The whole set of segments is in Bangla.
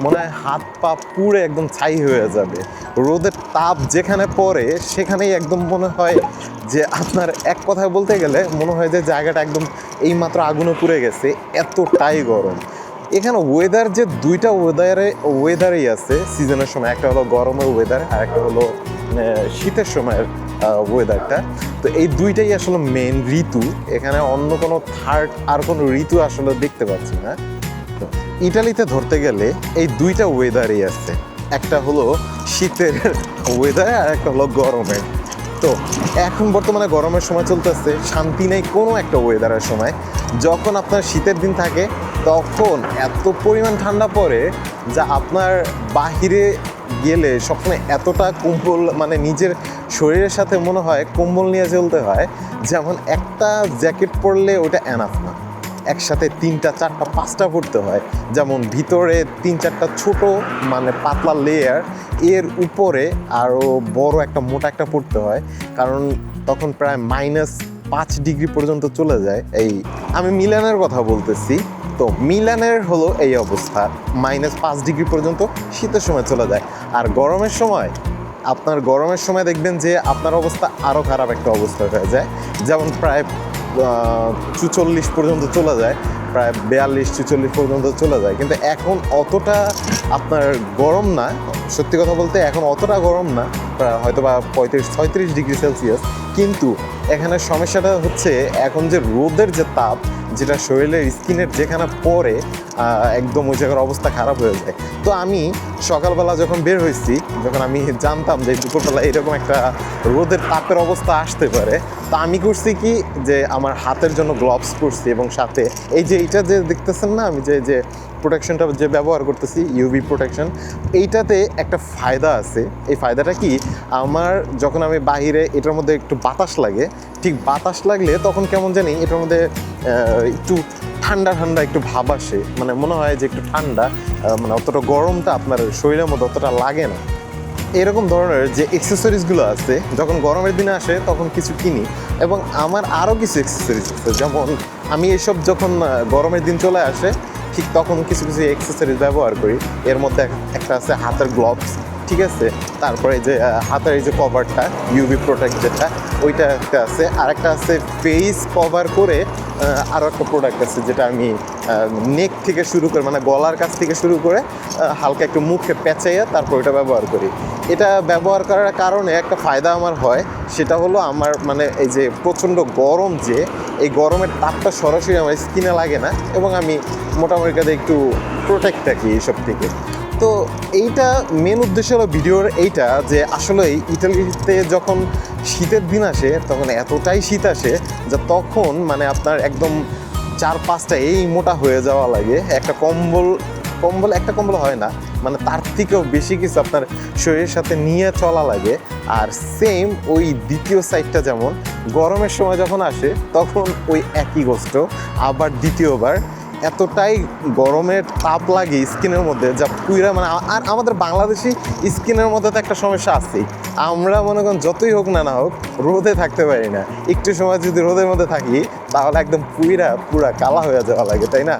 মনে হয় হাত পা পুড়ে একদম ছাই হয়ে যাবে। রোদের তাপ যেখানে পড়ে সেখানেই একদম মনে হয় যে আপনার, এক কথায় বলতে গেলে মনে হয় যে জায়গাটা একদম এইমাত্র আগুনে পুড়ে গেছে, এতটাই গরম। এখানে ওয়েদার যে দুইটা ওয়েদারেই আছে সিজনের সময়, একটা হলো গরমের ওয়েদার আর একটা হলো শীতের সময়ের ওয়েদারটা। তো এই দুইটাই আসলে মেন ঋতু এখানে, অন্য কোনো থার্ড আর কোনো ঋতু আসলে দেখতে পাচ্ছি না। ইটালিতে ধরতে গেলে এই দুইটা ওয়েদারই আছে, একটা হলো শীতের ওয়েদার আর একটা হলো গরমের। তো এখন বর্তমানে গরমের সময় চলতেছে, শান্তি নেই কোনো একটা ওয়েদারের সময়। যখন আপনার শীতের দিন থাকে তখন এত পরিমাণ ঠান্ডা পড়ে যা আপনার বাহিরে গেলে সবসময় এতটা কম্বল, মানে নিজের শরীরের সাথে মনে হয় কম্বল নিয়ে চলতে হয়, যেমন একটা জ্যাকেট পরলে ওটা এনাফ না, একসাথে 3টা 4টা 5টা পড়তে হয়। যেমন ভিতরে 3-4টা ছোট মানে পাতলা লেয়ার, এর উপরে আরও বড় একটা মোটা একটা পড়তে হয়, কারণ তখন প্রায় -5 ডিগ্রি পর্যন্ত চলে যায়। এই আমি মিলানের কথা বলতেছি। তো মিলানের হলো এই অবস্থা, -5 ডিগ্রি পর্যন্ত শীতের সময় চলে যায়। আর গরমের সময় দেখবেন যে আপনার অবস্থা আরও খারাপ একটা অবস্থা হয়ে যায়, যেমন প্রায় 44 পর্যন্ত চলে যায়, প্রায় 42-44 পর্যন্ত চলে যায়। কিন্তু এখন অতটা আপনার গরম না, সত্যি কথা বলতে এখন অতটা গরম না, প্রায় হয়তো বা 35-36 ডিগ্রি সেলসিয়াস। কিন্তু এখানে সমস্যাটা হচ্ছে এখন যে রোদের যে তাপ, যেটা শরীরের স্কিনের যেখানে পড়ে একদম ওই জায়গার অবস্থা খারাপ হয়ে যায়। তো আমি সকালবেলা যখন বের হয়েছি, যখন আমি জানতাম যে দুপুরবেলা এরকম একটা রোদের তাপের অবস্থা আসতে পারে, তো আমি করছি কি যে আমার হাতের জন্য গ্লোভস পরছি, এবং সাথে এই যে এইটা যে দেখতেছেন না, আমি যে প্রোটেকশনটা যে ব্যবহার করতেছি ইউভি প্রোটেকশন, এইটাতে একটা ফায়দা আছে। এই ফায়দাটা কি, আমার যখন আমি বাহিরে এটার মধ্যে একটু বাতাস লাগে, ঠিক বাতাস লাগলে তখন কেমন জানি এটার মধ্যে একটু ঠান্ডা ঠান্ডা একটু ভাব আসে, মানে মনে হয় যে একটু ঠান্ডা, মানে অতটা গরমটা আপনার শরীরের মধ্যে অতটা লাগে না। এরকম ধরনের যে অ্যাক্সেসরিজগুলো আছে যখন গরমের দিনে আসে তখন কিছু কিনি, এবং আমার আরও কিছু অ্যাক্সেসরিজ আছে, যেমন আমি এইসব যখন গরমের দিন চলে আসে ঠিক তখন কিছু কিছু অ্যাক্সেসরিজ ব্যবহার করি। এর মধ্যে একটা আছে হাতের গ্লোভস, ঠিক আছে, তারপরে যে হাতের এই যে কভারটা ইউভি প্রোটেক্ট যেটা, ওইটা একটা আছে, আর একটা আছে ফেস কভার করে আরও একটা প্রোডাক্ট আছে, যেটা আমি নেক থেকে শুরু করে মানে গলার কাছ থেকে শুরু করে হালকা একটু মুখে পেঁচাইয়া তারপর ওইটা ব্যবহার করি। এটা ব্যবহার করার কারণে একটা ফায়দা আমার হয়, সেটা হলো আমার মানে এই যে প্রচণ্ড গরম, যে এই গরমের তাপটা সরাসরি আমার স্কিনে লাগে না, এবং আমি মোটামুটি একটু প্রোটেক্ট থাকি এইসব থেকে। তো এইটা মেন উদ্দেশ্য হলো ভিডিওর এইটা, যে আসলে ইটালিতে যখন শীতের দিন আসে তখন এতটাই শীত আসে যা তখন মানে আপনার একদম 4-5টা এই মোটা হয়ে যাওয়া লাগে। একটা কম্বল হয় না, মানে তার থেকেও বেশি কিছু আপনার শরীরের সাথে নিয়ে চলা লাগে। আর সেম ওই দ্বিতীয় সাইডটা, যেমন গরমের সময় যখন আসে তখন ওই একই কষ্ট আবার দ্বিতীয়বার, এতটাই গরমের তাপ লাগে স্কিনের মধ্যে যা পুইরা, মানে আর আমাদের বাংলাদেশি স্কিনের মধ্যে তো একটা সমস্যা আছেই, আমরা মনে করেন যতই হোক না হোক রোদে থাকতে পারি না, একটু সময় যদি রোদের মধ্যে থাকি তাহলে একদম পুরা কালা হয়ে যাওয়া লাগে, তাই না?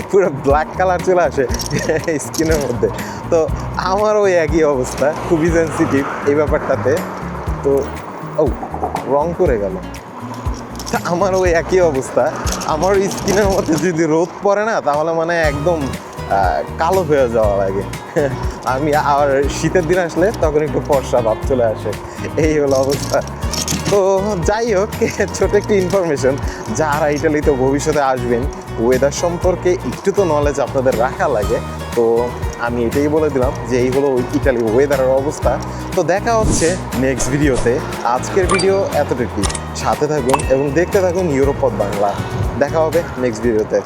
পুরো ব্ল্যাক কালার চলে আসে স্কিনের মধ্যে। তো আমার ওই একই অবস্থা, খুবই সেন্সিটিভ এই ব্যাপারটাতে। তো রং করে গেল, আমার ওই একই অবস্থা, আমার স্কিনের মধ্যে যদি রোদ পড়ে না তাহলে মানে একদম কালো হয়ে যাওয়া লাগে। আমি আর শীতের দিন আসলে তখন একটু ফর্সা ভাব চলে আসে, এই হলো অবস্থা। তো যাই হোক, ছোট একটি ইনফরমেশন, যারা ইটালিতে ভবিষ্যতে আসবেন ওয়েদার সম্পর্কে একটু তো নলেজ আপনাদের রাখা লাগে। তো আমি এটাই বলে দিলাম যে এই হলো ইটালি ওয়েদারের অবস্থা। তো দেখা হচ্ছে নেক্সট ভিডিওতে। আজকের ভিডিও এতটুকুই, সাথে থাকুন এবং দেখতে থাকুন ইউরোপ পথ বাংলা। দেখা হবে নেক্সট ভিডিওতে।